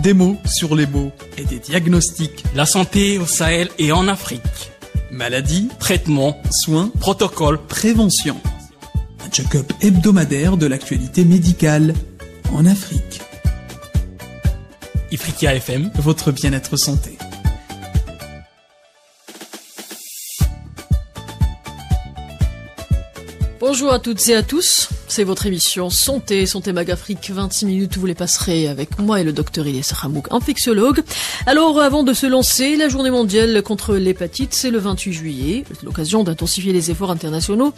Des mots sur les mots et des diagnostics. La santé au Sahel et en Afrique. Maladies, Traitements, soins, protocoles, prévention. Un check-up hebdomadaire de l'actualité médicale en Afrique. Ifriqiya FM, Votre bien-être santé. Bonjour à toutes et à tous, c'est votre émission Santé Mag Afrique, 26 minutes, vous les passerez avec moi et le docteur Ilyes Ramouk, infectiologue. Alors avant de se lancer, la journée mondiale contre l'hépatite, c'est le 28 juillet, c'est l'occasion d'intensifier les efforts internationaux,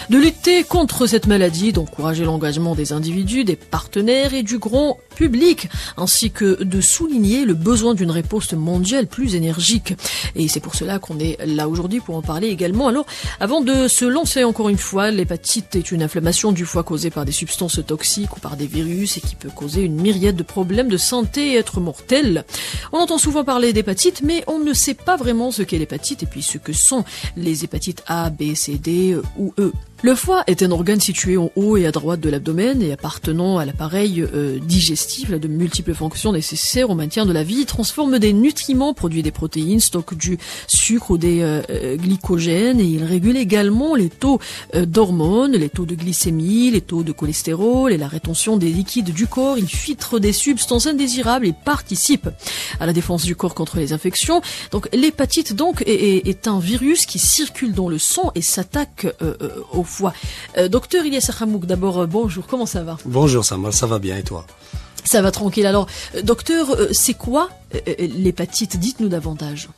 de lutter contre cette maladie, d'encourager l'engagement des individus, des partenaires et du grand public, ainsi que de souligner le besoin d'une réponse mondiale plus énergique. Et c'est pour cela qu'on est là aujourd'hui pour en parler également. Alors avant de se lancer encore une fois, l'hépatite est une inflammation du foie causée par des substances toxiques ou par des virus et qui peut causer une myriade de problèmes de santé et être mortelle. On entend souvent parler d'hépatite, mais on ne sait pas vraiment ce qu'est l'hépatite et puis ce que sont les hépatites A, B, C, D ou E. Le foie est un organe situé en haut et à droite de l'abdomen et appartenant à l'appareil digestif, de multiples fonctions nécessaires au maintien de la vie. Il transforme des nutriments, produit des protéines, stocke du sucre ou des glycogènes et il régule également les taux d'hormones, les taux de glycémie, les taux de cholestérol et la rétention des liquides du corps. Il filtre des substances indésirables et participe à la défense du corps contre les infections. Donc l'hépatite est un virus qui circule dans le sang et s'attaque au foie. Docteur Ilyes Ramouk, d'abord, bonjour, comment ça va? Bonjour Samar, ça va bien et toi? Ça va tranquille. Alors, docteur, c'est quoi l'hépatite? Dites-nous davantage.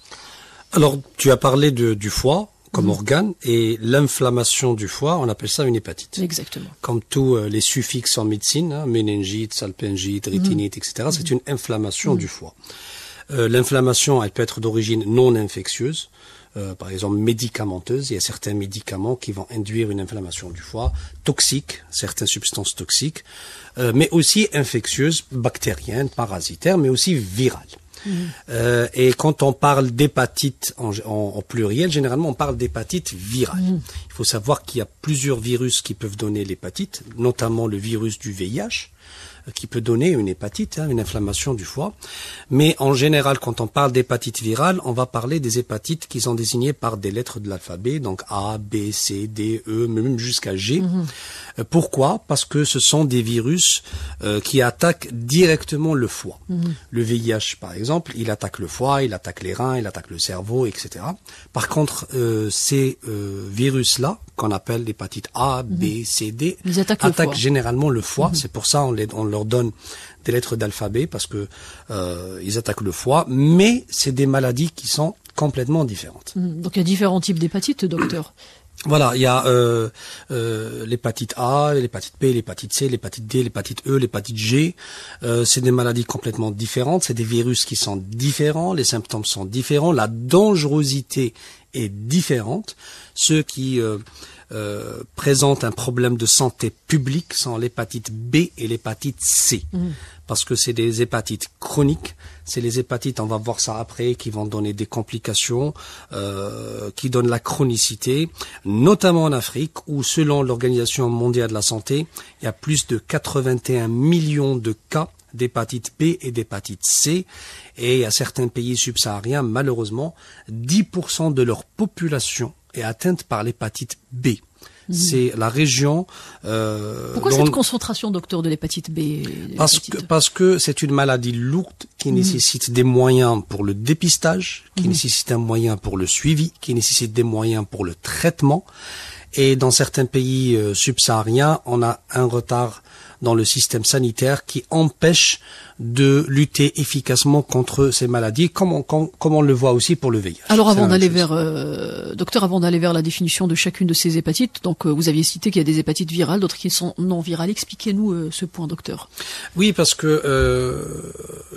Alors, tu as parlé du foie comme organe et l'inflammation du foie, on appelle ça une hépatite. Exactement. Comme tous les suffixes en médecine, méningite, salpingite, rétinite, etc., c'est une inflammation du foie. L'inflammation, elle peut être d'origine non infectieuse. Par exemple médicamenteuse, il y a certains médicaments qui vont induire une inflammation du foie, toxiques, certaines substances toxiques, mais aussi infectieuses, bactériennes, parasitaires, mais aussi virales. Et quand on parle d'hépatite en pluriel, généralement on parle d'hépatite virale. Il faut savoir qu'il y a plusieurs virus qui peuvent donner l'hépatite, notamment le virus du VIH, qui peut donner une hépatite, une inflammation du foie. Mais en général, quand on parle d'hépatite virale, on va parler des hépatites qui sont désignées par des lettres de l'alphabet, donc A, B, C, D, E, même jusqu'à G. Pourquoi? Parce que ce sont des virus qui attaquent directement le foie. Le VIH, par exemple, il attaque le foie, il attaque les reins, il attaque le cerveau, etc. Par contre, ces virus-là, qu'on appelle l'hépatite A, B, C, D, ils attaquent généralement le foie. C'est pour ça on leur donne des lettres d'alphabet parce que ils attaquent le foie. Mais c'est des maladies qui sont complètement différentes. Donc il y a différents types d'hépatite, docteur. Voilà, il y a l'hépatite A, l'hépatite B, l'hépatite C, l'hépatite D, l'hépatite E, l'hépatite G. C'est des maladies complètement différentes. C'est des virus qui sont différents. Les symptômes sont différents. La dangerosité est différente. Ceux qui présentent un problème de santé publique sont l'hépatite B et l'hépatite C. Parce que c'est des hépatites chroniques. C'est les hépatites, on va voir ça après, qui vont donner des complications, qui donnent la chronicité, notamment en Afrique, où selon l'Organisation mondiale de la santé, il y a plus de 81 millions de cas d'hépatite B et d'hépatite C. Et à certains pays subsahariens, malheureusement, 10% de leur population est atteinte par l'hépatite B. C'est la région. Pourquoi cette concentration, docteur, de l'hépatite B? Parce que c'est une maladie lourde qui nécessite des moyens pour le dépistage, qui nécessite un moyen pour le suivi, qui nécessite des moyens pour le traitement. Et dans certains pays subsahariens, on a un retard dans le système sanitaire qui empêche de lutter efficacement contre ces maladies, comme on le voit aussi pour le VIH. Alors avant d'aller vers, docteur, avant d'aller vers la définition de chacune de ces hépatites, donc vous aviez cité qu'il y a des hépatites virales, d'autres qui sont non virales. Expliquez-nous ce point, docteur. Oui, parce que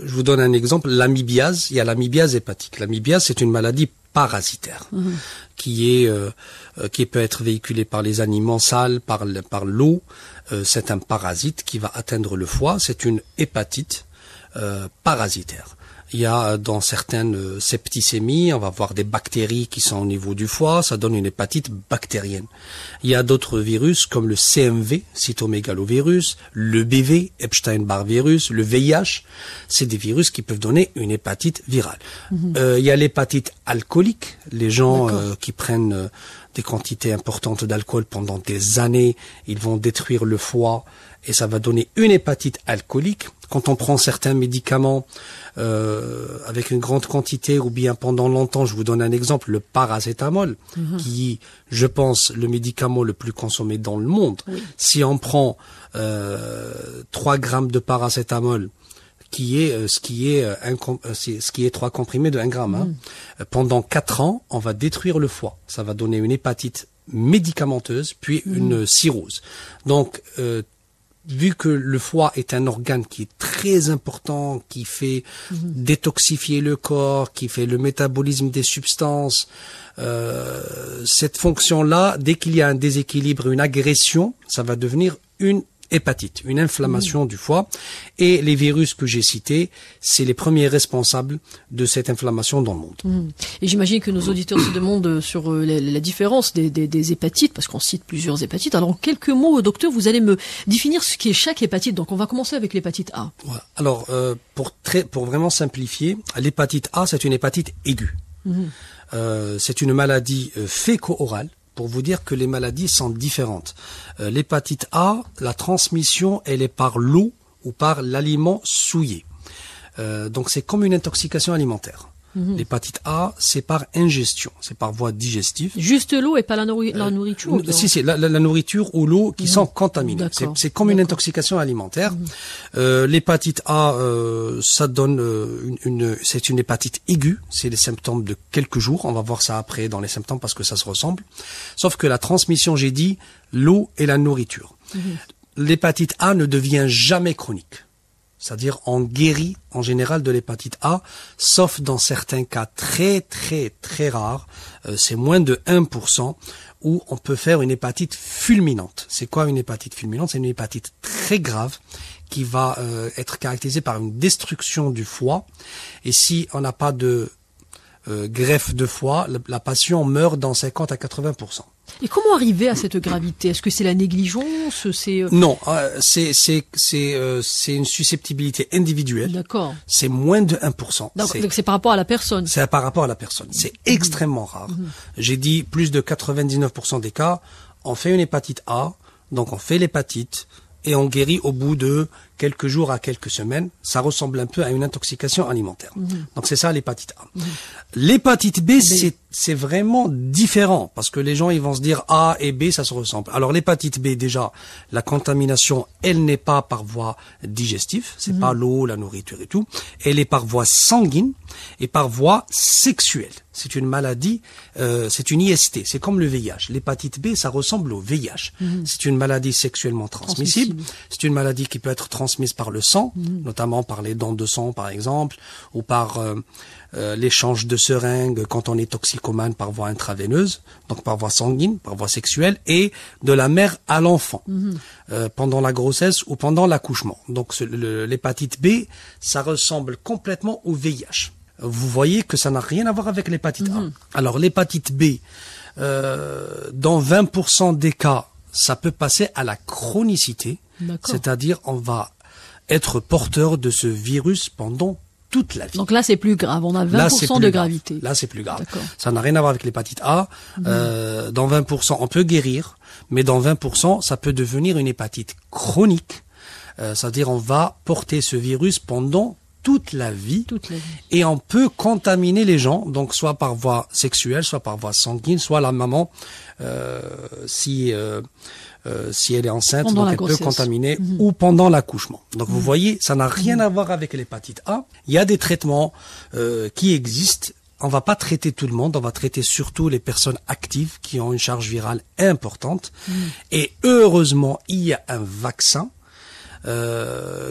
je vous donne un exemple. L'amibiase, il y a l'amibiase hépatique. L'amibiase, c'est une maladie parasitaire qui peut être véhiculée par les aliments sales, par l'eau. C'est un parasite qui va atteindre le foie. C'est une hépatite parasitaires. Il y a dans certaines septicémies, on va voir des bactéries qui sont au niveau du foie, ça donne une hépatite bactérienne. Il y a d'autres virus comme le CMV, cytomégalovirus, le BV, Epstein-Barr virus, le VIH, c'est des virus qui peuvent donner une hépatite virale. Il y a l'hépatite alcoolique, les gens qui prennent des quantités importantes d'alcool pendant des années, ils vont détruire le foie et ça va donner une hépatite alcoolique. Quand on prend certains médicaments avec une grande quantité ou bien pendant longtemps, je vous donne un exemple, le paracétamol, qui, je pense, le médicament le plus consommé dans le monde. Oui. Si on prend 3 grammes de paracétamol, ce qui est 3 comprimés de 1 gramme, pendant 4 ans, on va détruire le foie. Ça va donner une hépatite médicamenteuse, puis une cirrhose. Donc, vu que le foie est un organe qui est très important, qui fait détoxifier le corps, qui fait le métabolisme des substances, cette fonction-là, dès qu'il y a un déséquilibre, une agression, ça va devenir une hépatite, une inflammation du foie. Et les virus que j'ai cités, c'est les premiers responsables de cette inflammation dans le monde. Et j'imagine que nos auditeurs se demandent sur la différence des hépatites, parce qu'on cite plusieurs hépatites. Alors, en quelques mots, docteur, vous allez me définir ce qui est chaque hépatite. Donc, on va commencer avec l'hépatite A. Voilà. Alors, pour vraiment simplifier, l'hépatite A, c'est une hépatite aiguë. C'est une maladie féco-orale. Pour vous dire que les maladies sont différentes. L'hépatite A, la transmission, elle est par l'eau ou par l'aliment souillé. Donc c'est comme une intoxication alimentaire. L'hépatite A, c'est par ingestion, c'est par voie digestive. Juste l'eau et pas la nourriture Si, la nourriture ou l'eau qui sont contaminées. C'est comme une intoxication alimentaire. L'hépatite A, ça donne c'est une hépatite aiguë. C'est les symptômes de quelques jours. On va voir ça après dans les symptômes parce que ça se ressemble. Sauf que la transmission, j'ai dit, l'eau et la nourriture. L'hépatite A ne devient jamais chronique. C'est-à-dire on guérit en général de l'hépatite A, sauf dans certains cas très très très rares, c'est moins de 1%, où on peut faire une hépatite fulminante. C'est quoi une hépatite fulminante? C'est une hépatite très grave qui va être caractérisée par une destruction du foie. Et si on n'a pas de greffe de foie, la patient meurt dans 50 à 80%. Et comment arriver à cette gravité? Est-ce que c'est la négligence? Non, c'est une susceptibilité individuelle. D'accord. C'est moins de 1%. Donc c'est par rapport à la personne. C'est par rapport à la personne. C'est extrêmement rare. J'ai dit plus de 99% des cas, on fait une hépatite A, donc on fait l'hépatite et on guérit au bout de quelques jours à quelques semaines. Ça ressemble un peu à une intoxication alimentaire. Donc c'est ça l'hépatite A. L'hépatite B, c'est vraiment différent parce que les gens ils vont se dire A et B ça se ressemble. Alors l'hépatite B déjà, la contamination, elle n'est pas par voie digestive, c'est pas l'eau, la nourriture et tout. Elle est par voie sanguine et par voie sexuelle. C'est une maladie, c'est une IST, c'est comme le VIH. L'hépatite B, ça ressemble au VIH. C'est une maladie sexuellement transmissible. C'est une maladie qui peut être transmise par le sang, notamment par les dons de sang par exemple, ou par l'échange de seringues quand on est toxicomane par voie intraveineuse, donc par voie sanguine, par voie sexuelle, et de la mère à l'enfant, pendant la grossesse ou pendant l'accouchement. Donc l'hépatite B, ça ressemble complètement au VIH. Vous voyez que ça n'a rien à voir avec l'hépatite A. Alors l'hépatite B, dans 20% des cas, ça peut passer à la chronicité, c'est-à-dire on va être porteur de ce virus pendant toute la vie. Donc là, c'est plus grave. On a 20% de gravité. Là, c'est plus grave. Ça n'a rien à voir avec l'hépatite A. Dans 20%, on peut guérir, mais dans 20%, ça peut devenir une hépatite chronique. C'est-à-dire, on va porter ce virus pendant toute la vie. Et on peut contaminer les gens, donc soit par voie sexuelle, soit par voie sanguine, soit la maman, si elle est enceinte, donc elle peut contaminer, ou pendant l'accouchement. Donc vous voyez, ça n'a rien à voir avec l'hépatite A. Il y a des traitements qui existent. On va pas traiter tout le monde, on va traiter surtout les personnes actives qui ont une charge virale importante. Et heureusement, il y a un vaccin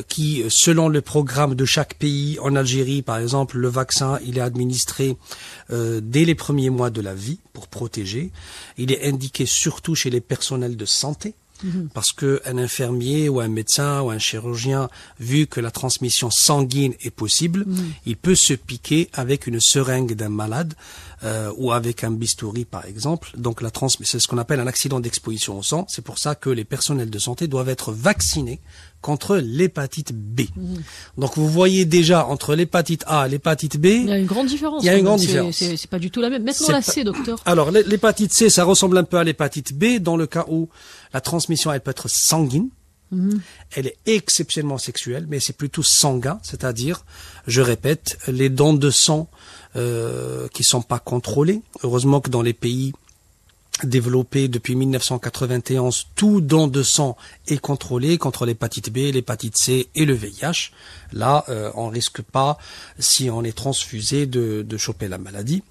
qui, selon le programme de chaque pays, en Algérie par exemple, le vaccin il est administré dès les premiers mois de la vie pour protéger. Il est indiqué surtout chez les personnels de santé. Parce que un infirmier ou un médecin ou un chirurgien, vu que la transmission sanguine est possible, il peut se piquer avec une seringue d'un malade ou avec un bistouri par exemple. Donc c'est ce qu'on appelle un accident d'exposition au sang. C'est pour ça que les personnels de santé doivent être vaccinés contre l'hépatite B. Donc vous voyez déjà entre l'hépatite A et l'hépatite B, il y a une grande différence. Il y a une grande différence. C'est pas du tout la même. Maintenant la C, docteur. Alors l'hépatite C, ça ressemble un peu à l'hépatite B dans le cas où la transmission elle peut être sanguine. Elle est exceptionnellement sexuelle, mais c'est plutôt sanguin, c'est-à-dire, je répète, les dons de sang qui sont pas contrôlés. Heureusement que dans les pays développé depuis 1991, tout don de sang est contrôlé contre l'hépatite B, l'hépatite C et le VIH. Là, on risque pas, si on est transfusé, de choper la maladie.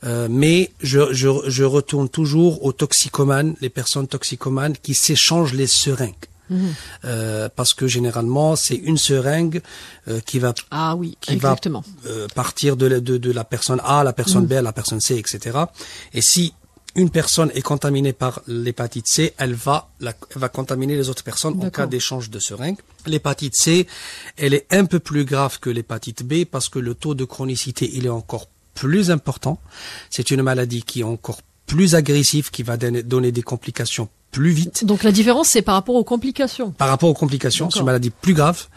Mais je retourne toujours aux toxicomanes, les personnes toxicomanes qui s'échangent les seringues. Parce que généralement c'est une seringue qui va partir de la personne A à la personne B à la personne C, etc. Et si une personne est contaminée par l'hépatite C, elle va contaminer les autres personnes en cas d'échange de seringues. L'hépatite C, elle est un peu plus grave que l'hépatite B parce que le taux de chronicité, il est encore plus important. C'est une maladie qui est encore plus agressive, qui va donner des complications plus vite. Donc la différence, c'est par rapport aux complications. Par rapport aux complications, c'est une maladie plus grave,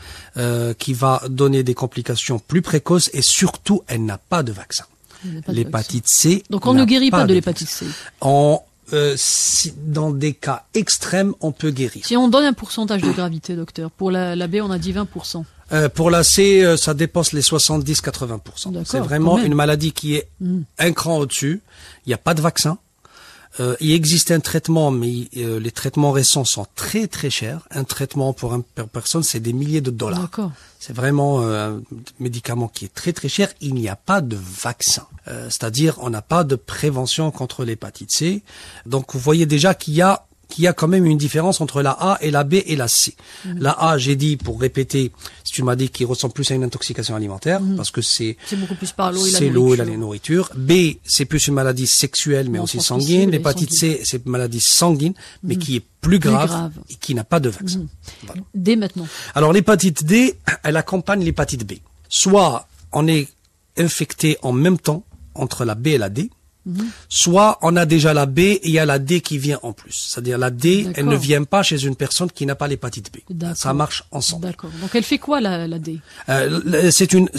qui va donner des complications plus précoces et surtout, elle n'a pas de vaccin. L'hépatite C. Donc on ne guérit pas de l'hépatite C. Dans des cas extrêmes, on peut guérir. Si on donne un pourcentage de gravité, docteur, pour la B, on a dit 20%. Pour la C, ça dépasse les 70-80%. C'est vraiment une maladie qui est un cran au-dessus. Il n'y a pas de vaccin. Il existe un traitement, mais les traitements récents sont très très chers. Un traitement pour une personne, c'est des milliers de dollars. D'accord. C'est vraiment un médicament qui est très très cher. Il n'y a pas de vaccin. C'est-à-dire, on n'a pas de prévention contre l'hépatite C. Donc, vous voyez déjà qu'il y a quand même une différence entre la A et la B et la C. La A, j'ai dit, pour répéter, c'est une maladie qui ressemble plus à une intoxication alimentaire, parce que c'est beaucoup plus par l'eau et la nourriture. C'est l'eau et la nourriture. B, c'est plus une maladie sexuelle, mais aussi sanguine. L'hépatite C, c'est une maladie sanguine, mais qui est plus grave et qui n'a pas de vaccin. Voilà. D maintenant. Alors, l'hépatite D, elle accompagne l'hépatite B. Soit on est infecté en même temps entre la B et la D, soit on a déjà la B et il y a la D qui vient en plus. C'est-à-dire la D, elle ne vient pas chez une personne qui n'a pas l'hépatite B. Ça marche ensemble. D'accord. Donc elle fait quoi la D? C'est une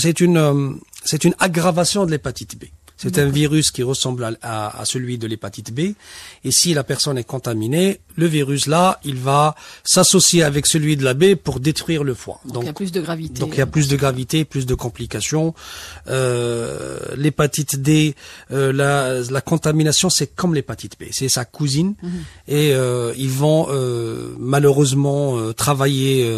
aggravation de l'hépatite B. C'est un virus qui ressemble à celui de l'hépatite B. Et si la personne est contaminée, le virus là, il va s'associer avec celui de la B pour détruire le foie. Donc il y a plus de gravité. Donc il y a plus de gravité, plus de complications. L'hépatite D, la contamination, c'est comme l'hépatite B, c'est sa cousine. Et ils vont malheureusement travailler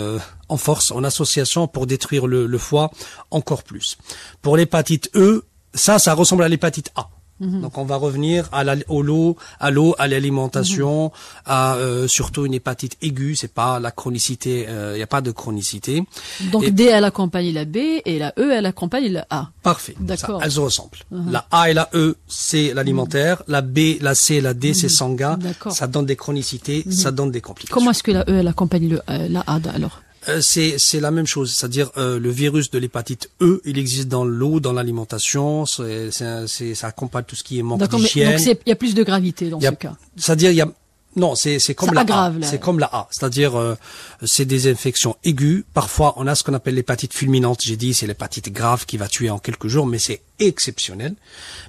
en force, en association pour détruire le foie encore plus. Pour l'hépatite E, ça ressemble à l'hépatite A. Donc on va revenir à l'eau, à l'alimentation, à surtout une hépatite aiguë. C'est pas la chronicité, il n'y a pas de chronicité. Donc D elle accompagne la B et la E elle accompagne la A. Parfait. D'accord. Elles se ressemblent. La A et la E c'est l'alimentaire, la B, la C et la D c'est sanguin. Ça donne des chronicités, ça donne des complications. Comment est-ce que la E elle accompagne la A alors? C'est la même chose, c'est-à-dire le virus de l'hépatite E, il existe dans l'eau, dans l'alimentation, ça accompagne tout ce qui est manque d'hygiène. Donc il y a plus de gravité dans ce cas. C'est-à-dire c'est comme la A, c'est comme la A, c'est-à-dire c'est des infections aiguës. Parfois on a ce qu'on appelle l'hépatite fulminante. J'ai dit c'est l'hépatite grave qui va tuer en quelques jours, mais c'est exceptionnel.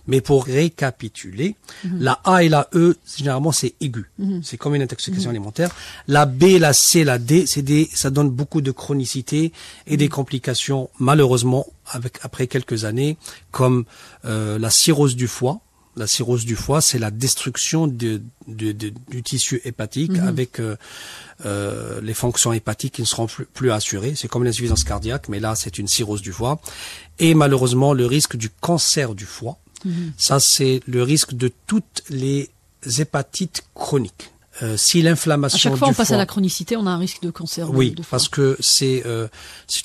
Mais pour récapituler, la A et la E généralement c'est aigu, c'est comme une intoxication alimentaire. La B, la C, la D, ça donne beaucoup de chronicité et des complications malheureusement après quelques années, comme la cirrhose du foie. La cirrhose du foie, c'est la destruction du tissu hépatique avec les fonctions hépatiques qui ne seront plus assurées. C'est comme l'insuffisance cardiaque, mais là, c'est une cirrhose du foie. Et malheureusement, le risque du cancer du foie, ça, c'est le risque de toutes les hépatites chroniques. Si l'inflammation à chaque fois du on passe foie, à la chronicité, on a un risque de cancer. oui, de foie. parce que c'est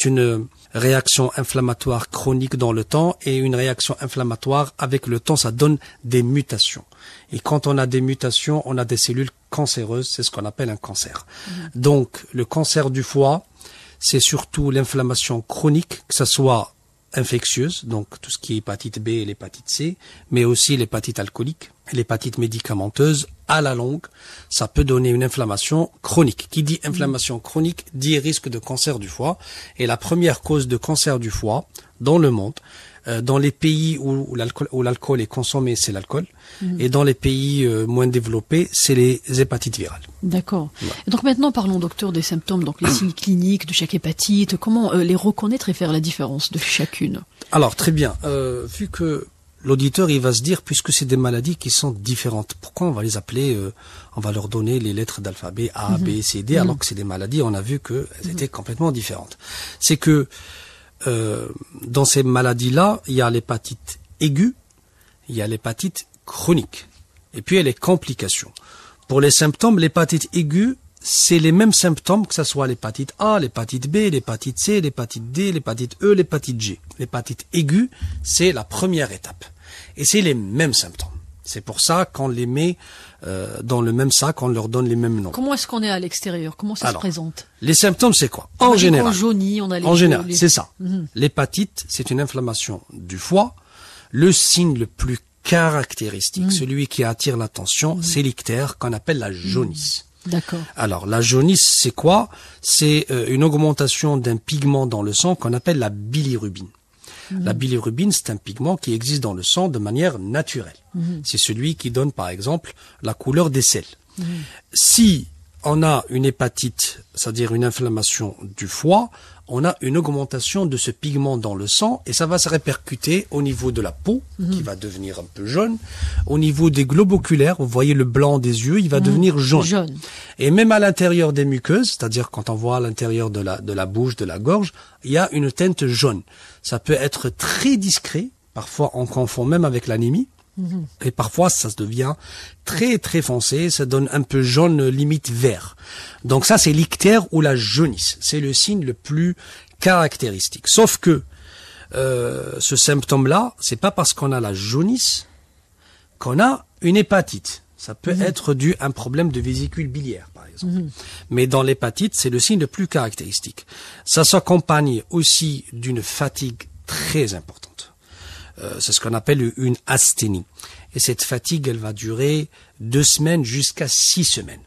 une réaction inflammatoire chronique dans le temps, et une réaction inflammatoire avec le temps, ça donne des mutations. Et quand on a des mutations, on a des cellules cancéreuses, c'est ce qu'on appelle un cancer. Donc le cancer du foie, c'est surtout l'inflammation chronique, que ça soit infectieuse, donc tout ce qui est hépatite B et l'hépatite C, mais aussi l'hépatite alcoolique, l'hépatite médicamenteuse. À la longue, ça peut donner une inflammation chronique. Qui dit inflammation chronique dit risque de cancer du foie. Et la première cause de cancer du foie dans le monde, dans les pays où l'alcool est consommé, c'est l'alcool. Et dans les pays moins développés, c'est les hépatites virales. D'accord. Voilà. Et donc maintenant, parlons, docteur, des symptômes, donc les signes cliniques de chaque hépatite. Comment les reconnaître et faire la différence de chacune? Alors, très bien. Vu que l'auditeur, il va se dire, puisque c'est des maladies qui sont différentes, pourquoi on va les appeler, on va leur donner les lettres d'alphabet A, B, C, D, alors que c'est des maladies, on a vu qu'elles étaient complètement différentes. C'est que dans ces maladies-là, il y a l'hépatite aiguë, il y a l'hépatite chronique, et puis il y a les complications. Pour les symptômes, l'hépatite aiguë, c'est les mêmes symptômes, que ce soit l'hépatite A, l'hépatite B, l'hépatite C, l'hépatite D, l'hépatite E, l'hépatite G. L'hépatite aiguë, c'est la première étape. Et c'est les mêmes symptômes. C'est pour ça qu'on les met dans le même sac, on leur donne les mêmes noms. Comment est-ce qu'on est à l'extérieur? Comment ça se présente? Les symptômes, c'est quoi? On En a général. les jaunit, on a les En général, les- c'est ça. L'hépatite, c'est une inflammation du foie. Le signe le plus caractéristique, celui qui attire l'attention, c'est l'ictère, qu'on appelle la jaunisse. D'accord. Alors, la jaunisse, c'est quoi? C'est une augmentation d'un pigment dans le sang qu'on appelle la bilirubine. La bilirubine, c'est un pigment qui existe dans le sang de manière naturelle. C'est celui qui donne, par exemple, la couleur des selles. Si on a une hépatite, c'est-à-dire une inflammation du foie, on a une augmentation de ce pigment dans le sang, et ça va se répercuter au niveau de la peau, qui va devenir un peu jaune, au niveau des globes oculaires, vous voyez le blanc des yeux, il va devenir jaune. Jaune. Et même à l'intérieur des muqueuses, c'est-à-dire quand on voit à l'intérieur de la bouche, de la gorge, il y a une teinte jaune. Ça peut être très discret, parfois on confond même avec l'anémie, et parfois ça se devient très très foncé, ça donne un peu jaune limite vert. Donc ça c'est l'ictère ou la jaunisse, c'est le signe le plus caractéristique. Sauf que ce symptôme-là, c'est pas parce qu'on a la jaunisse qu'on a une hépatite. Ça peut être dû à un problème de vésicule biliaire, par exemple. Mais dans l'hépatite, c'est le signe le plus caractéristique. Ça s'accompagne aussi d'une fatigue très importante. C'est ce qu'on appelle une asthénie. Et cette fatigue, elle va durer 2 semaines jusqu'à 6 semaines.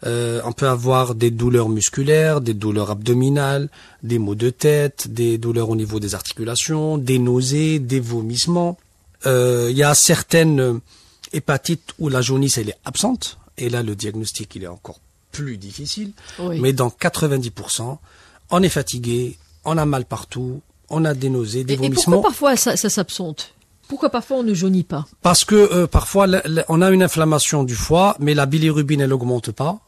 On peut avoir des douleurs musculaires, des douleurs abdominales, des maux de tête, des douleurs au niveau des articulations, des nausées, des vomissements. Il y a certaines hépatites où la jaunisse elle est absente, et là le diagnostic il est encore plus difficile. Oui. Mais dans 90%, on est fatigué, on a mal partout, on a des nausées, des Et vomissements. pourquoi parfois ça s'absente? Pourquoi parfois on ne jaunit pas? Parce que parfois on a une inflammation du foie, mais la bilirubine elle augmente pas.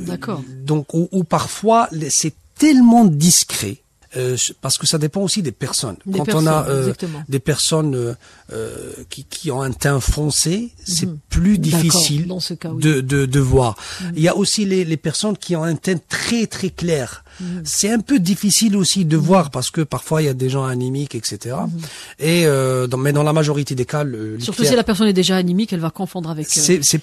D'accord. Ou parfois c'est tellement discret. Parce que ça dépend aussi des personnes. Quand on a exactement. des personnes qui ont un teint foncé, c'est plus difficile dans ce cas, oui. de voir. Il y a aussi les personnes qui ont un teint très très clair. C'est un peu difficile aussi de voir parce que parfois il y a des gens anémiques, etc. Et mais dans la majorité des cas, Surtout si la personne est déjà anémique, elle va confondre avec.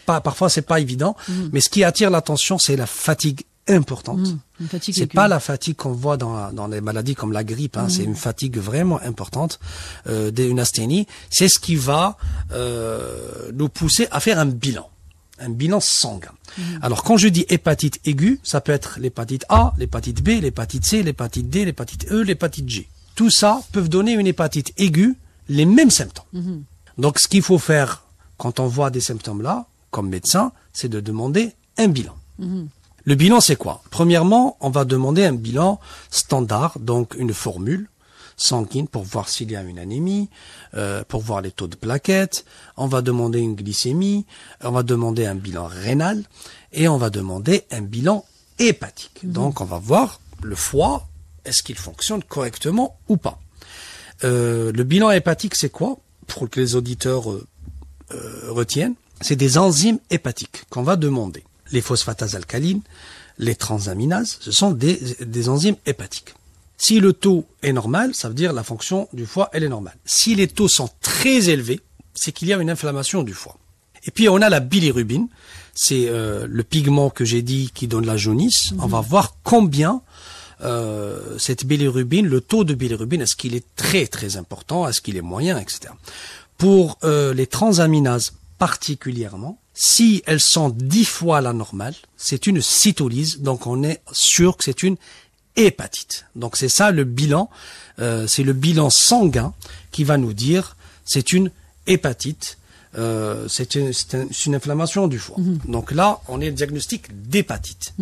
parfois c'est pas évident. Mais ce qui attire l'attention, c'est la fatigue importante. Une fatigue C'est aiguë. pas la fatigue qu'on voit dans les maladies comme la grippe, hein. C'est une fatigue vraiment importante, une asthénie. C'est ce qui va nous pousser à faire un bilan sanguin. Alors quand je dis hépatite aiguë, ça peut être l'hépatite A, l'hépatite B, l'hépatite C, l'hépatite D, l'hépatite E, l'hépatite G. Tout ça peuvent donner une hépatite aiguë, les mêmes symptômes. Donc ce qu'il faut faire quand on voit des symptômes là, comme médecin, c'est de demander un bilan. Le bilan, c'est quoi? Premièrement, on va demander un bilan standard, donc une formule sanguine pour voir s'il y a une anémie, pour voir les taux de plaquettes. On va demander une glycémie, on va demander un bilan rénal et on va demander un bilan hépatique. Donc, on va voir le foie, est-ce qu'il fonctionne correctement ou pas. Le bilan hépatique, c'est quoi? Pour que les auditeurs retiennent, c'est des enzymes hépatiques qu'on va demander. Les phosphatases alcalines, les transaminases, ce sont des enzymes hépatiques. Si le taux est normal, ça veut dire la fonction du foie, elle est normale. Si les taux sont très élevés, c'est qu'il y a une inflammation du foie. Et puis on a la bilirubine, c'est le pigment que j'ai dit qui donne la jaunisse. On va voir combien cette bilirubine, le taux de bilirubine, est-ce qu'il est très très important, est-ce qu'il est moyen, etc. Pour les transaminases particulièrement, si elles sont 10 fois la normale, c'est une cytolyse, donc on est sûr que c'est une hépatite. Donc c'est ça le bilan, c'est le bilan sanguin qui va nous dire c'est une hépatite, c'est une inflammation du foie. Donc là, on est le diagnostic d'hépatite.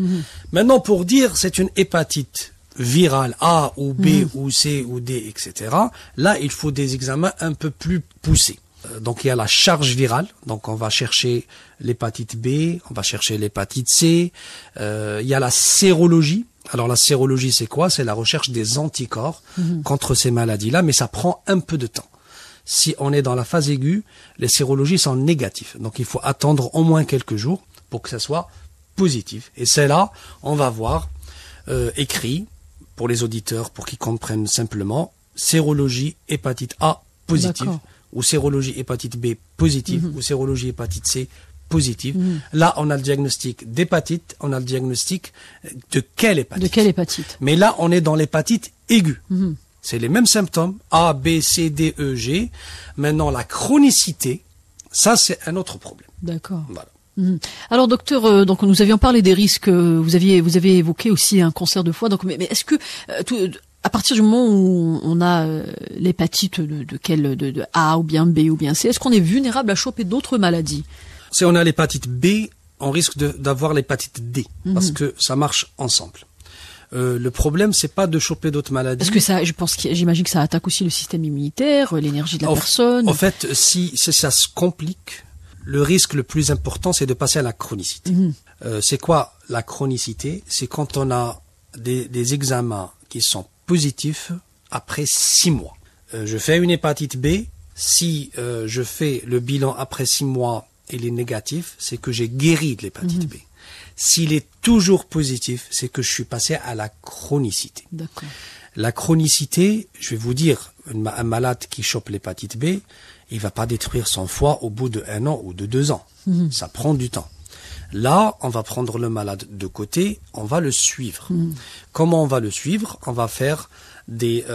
Maintenant, pour dire c'est une hépatite virale A ou B ou C ou D, etc., là, il faut des examens un peu plus poussés. Donc il y a la charge virale, donc on va chercher l'hépatite B, on va chercher l'hépatite C, il y a la sérologie. Alors la sérologie c'est quoi? C'est la recherche des anticorps contre ces maladies-là, mais ça prend un peu de temps. Si on est dans la phase aiguë, les sérologies sont négatives, donc il faut attendre au moins quelques jours pour que ça soit positif. Et c'est là, on va voir écrit pour les auditeurs, pour qu'ils comprennent simplement, sérologie hépatite A positive, ou sérologie hépatite B positive, ou sérologie hépatite C positive. Là, on a le diagnostic d'hépatite, on a le diagnostic de quelle hépatite. De quelle hépatite? Mais là, on est dans l'hépatite aiguë. C'est les mêmes symptômes, A, B, C, D, E, G. Maintenant, la chronicité, ça, c'est un autre problème. D'accord. Voilà. Alors docteur, donc nous avions parlé des risques, vous avez évoqué aussi un cancer de foie. Donc mais est-ce que à partir du moment où on a l'hépatite de A ou bien B ou bien C, est-ce qu'on est vulnérable à choper d'autres maladies? Si on a l'hépatite B, on risque d'avoir l'hépatite D parce que ça marche ensemble. Le problème, c'est pas de choper d'autres maladies. Parce que ça, j'imagine que ça attaque aussi le système immunitaire, l'énergie de la personne. En fait, si ça se complique, le risque le plus important, c'est de passer à la chronicité. C'est quoi la chronicité? C'est quand on a des examens qui sont positifs après 6 mois. Je fais une hépatite B. Si je fais le bilan après 6 mois et il est négatif, c'est que j'ai guéri de l'hépatite B. S'il est toujours positif, c'est que je suis passé à la chronicité. D'accord. La chronicité, je vais vous dire, un malade qui chope l'hépatite B, il va pas détruire son foie au bout de 1 an ou de 2 ans. Ça prend du temps. Là, on va prendre le malade de côté, on va le suivre. Comment on va le suivre? On va faire des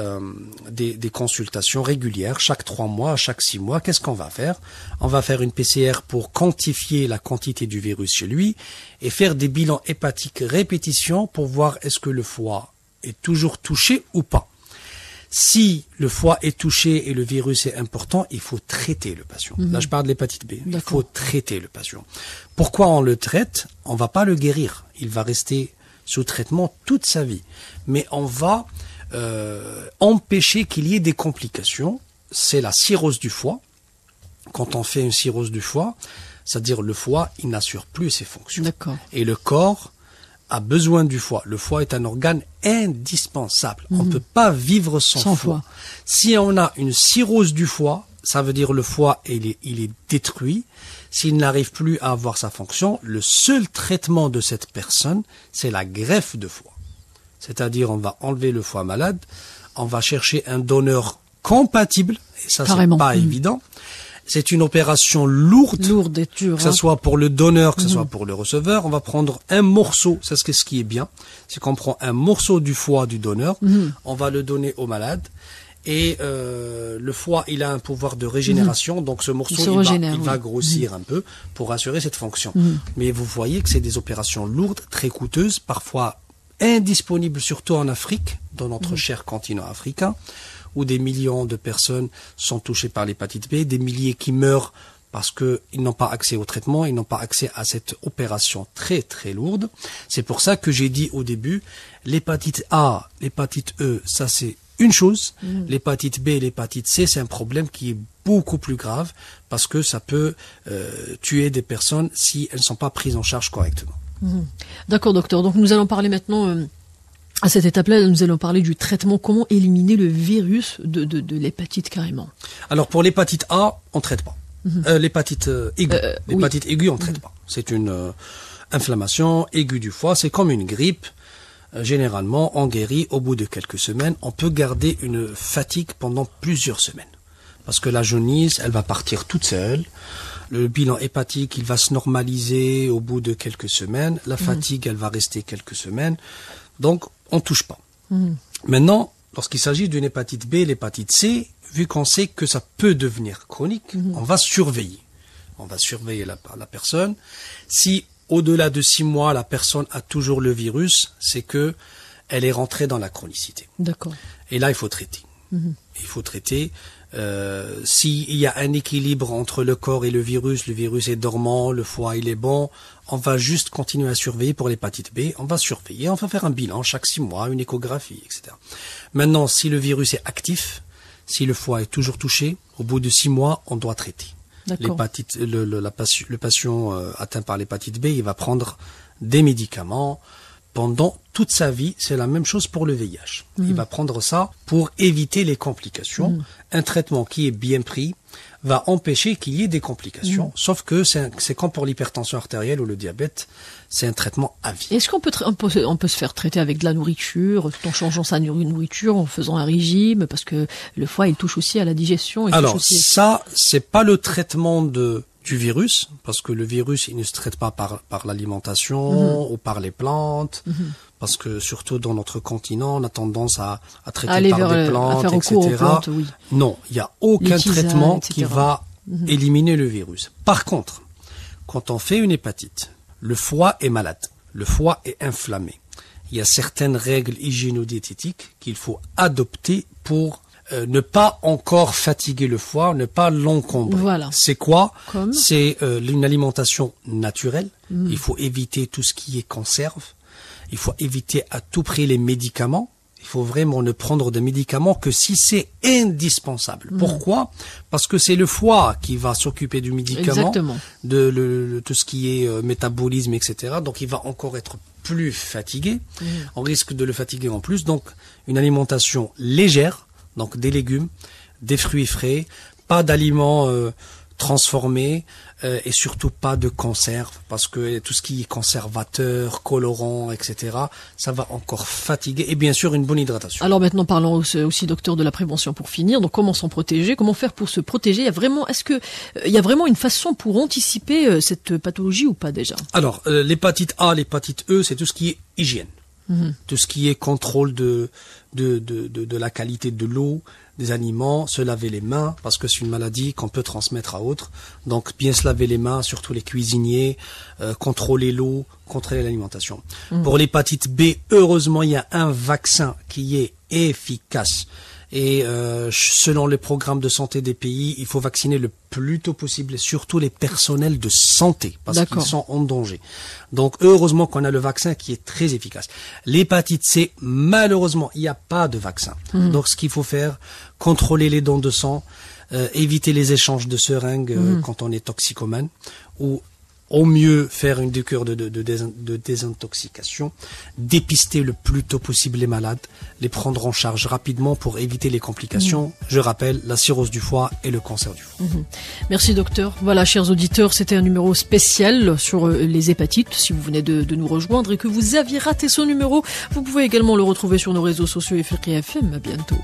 consultations régulières, chaque 3 mois, chaque 6 mois. Qu'est-ce qu'on va faire? On va faire une PCR pour quantifier la quantité du virus chez lui et faire des bilans hépatiques répétition pour voir est-ce que le foie est toujours touché ou pas. Si le foie est touché et le virus est important, il faut traiter le patient. Là, je parle de l'hépatite B. Il faut traiter le patient. Pourquoi on le traite? On va pas le guérir. Il va rester sous traitement toute sa vie. Mais on va empêcher qu'il y ait des complications. C'est la cirrhose du foie. Quand on fait une cirrhose du foie, c'est-à-dire le foie, il n'assure plus ses fonctions. D'accord. Et le corps a besoin du foie. Le foie est un organe indispensable. On ne peut pas vivre sans foie. Si on a une cirrhose du foie, ça veut dire le foie il est détruit. S'il n'arrive plus à avoir sa fonction, le seul traitement de cette personne, c'est la greffe de foie. C'est-à-dire on va enlever le foie malade, on va chercher un donneur compatible, et ça c'est pas évident. C'est une opération lourde et dure, que ce soit pour le donneur, que ce soit pour le receveur. On va prendre un morceau, c'est ce qui est bien, c'est qu'on prend un morceau du foie du donneur, on va le donner au malade, et le foie, il a un pouvoir de régénération, donc ce morceau, il va grossir un peu pour assurer cette fonction. Mais vous voyez que c'est des opérations lourdes, très coûteuses, parfois indisponibles, surtout en Afrique, dans notre cher continent africain, où des millions de personnes sont touchées par l'hépatite B, des milliers qui meurent parce qu'ils n'ont pas accès au traitement, ils n'ont pas accès à cette opération très très lourde. C'est pour ça que j'ai dit au début, l'hépatite A, l'hépatite E, ça c'est une chose. L'hépatite B et l'hépatite C, c'est un problème qui est beaucoup plus grave parce que ça peut tuer des personnes si elles ne sont pas prises en charge correctement. D'accord, docteur. Donc nous allons parler maintenant... À cette étape-là, nous allons parler du traitement. Comment éliminer le virus de l'hépatite carrément? Alors pour l'hépatite A, on ne traite pas. L'hépatite aiguë. L'hépatite aiguë, on ne traite pas. C'est une inflammation aiguë du foie. C'est comme une grippe. Généralement, on guérit au bout de quelques semaines. On peut garder une fatigue pendant plusieurs semaines. Parce que la jaunisse, elle va partir toute seule. Le bilan hépatique, il va se normaliser au bout de quelques semaines. La fatigue, elle va rester quelques semaines. Donc, on touche pas. Maintenant, lorsqu'il s'agit d'une hépatite B, l'hépatite C, vu qu'on sait que ça peut devenir chronique, on va surveiller. On va surveiller la personne. Si au-delà de 6 mois, la personne a toujours le virus, c'est que elle est rentrée dans la chronicité. D'accord. Et là, il faut traiter. Il faut traiter. S'il y a un équilibre entre le corps et le virus est dormant, le foie il est bon, on va juste continuer à surveiller pour l'hépatite B, on va surveiller, on va faire un bilan chaque 6 mois, une échographie, etc. Maintenant, si le virus est actif, si le foie est toujours touché, au bout de 6 mois, on doit traiter. L'hépatite, le patient atteint par l'hépatite B, il va prendre des médicaments pendant toute sa vie. C'est la même chose pour le VIH. Il va prendre ça pour éviter les complications. Un traitement qui est bien pris va empêcher qu'il y ait des complications. Sauf que c'est comme pour l'hypertension artérielle ou le diabète, c'est un traitement à vie. Est-ce qu'on peut se faire traiter avec de la nourriture, tout en changeant sa nourriture, en faisant un régime, parce que le foie il touche aussi à la digestion. Alors ça, c'est pas le traitement du virus, parce que le virus, il ne se traite pas par l'alimentation ou par les plantes, parce que surtout dans notre continent, on a tendance à traiter par des plantes, etc. Plantes, oui. Non, il n'y a aucun traitement qui va éliminer le virus. Par contre, quand on fait une hépatite, le foie est malade, le foie est inflammé. Il y a certaines règles hygiéno-diététiques qu'il faut adopter pour ne pas encore fatiguer le foie, ne pas l'encombrer. Voilà. C'est quoi? C'est une alimentation naturelle. Il faut éviter tout ce qui est conserve. Il faut éviter à tout prix les médicaments. Il faut vraiment ne prendre de médicaments que si c'est indispensable. Pourquoi? Parce que c'est le foie qui va s'occuper du médicament, de tout ce qui est métabolisme, etc. Donc il va encore être plus fatigué. On risque de le fatiguer en plus. Donc une alimentation légère, donc des légumes, des fruits frais, pas d'aliments transformés et surtout pas de conserve, parce que tout ce qui est conservateur, colorant, etc., ça va encore fatiguer, et bien sûr une bonne hydratation. Alors maintenant parlons aussi docteur de la prévention pour finir. Donc comment s'en protéger, comment faire pour se protéger? Est-ce que il y a vraiment une façon pour anticiper cette pathologie ou pas déjà? Alors l'hépatite A, l'hépatite E, c'est tout ce qui est hygiène. Tout ce qui est contrôle de la qualité de l'eau, des aliments, se laver les mains, parce que c'est une maladie qu'on peut transmettre à autres. Donc bien se laver les mains, surtout les cuisiniers, contrôler l'eau, contrôler l'alimentation. Pour l'hépatite B, heureusement, il y a un vaccin qui est efficace. Et selon les programmes de santé des pays, il faut vacciner le plus tôt possible, et surtout les personnels de santé, parce qu'ils sont en danger. Donc heureusement qu'on a le vaccin qui est très efficace. L'hépatite C, malheureusement, il n'y a pas de vaccin. Donc ce qu'il faut faire, contrôler les dons de sang, éviter les échanges de seringues quand on est toxicomane, ou au mieux faire une cure de désintoxication, dépister le plus tôt possible les malades, les prendre en charge rapidement pour éviter les complications. Je rappelle, la cirrhose du foie et le cancer du foie. Merci docteur. Voilà, chers auditeurs, c'était un numéro spécial sur les hépatites. Si vous venez de nous rejoindre et que vous aviez raté ce numéro, vous pouvez également le retrouver sur nos réseaux sociaux et Africa FM. À bientôt.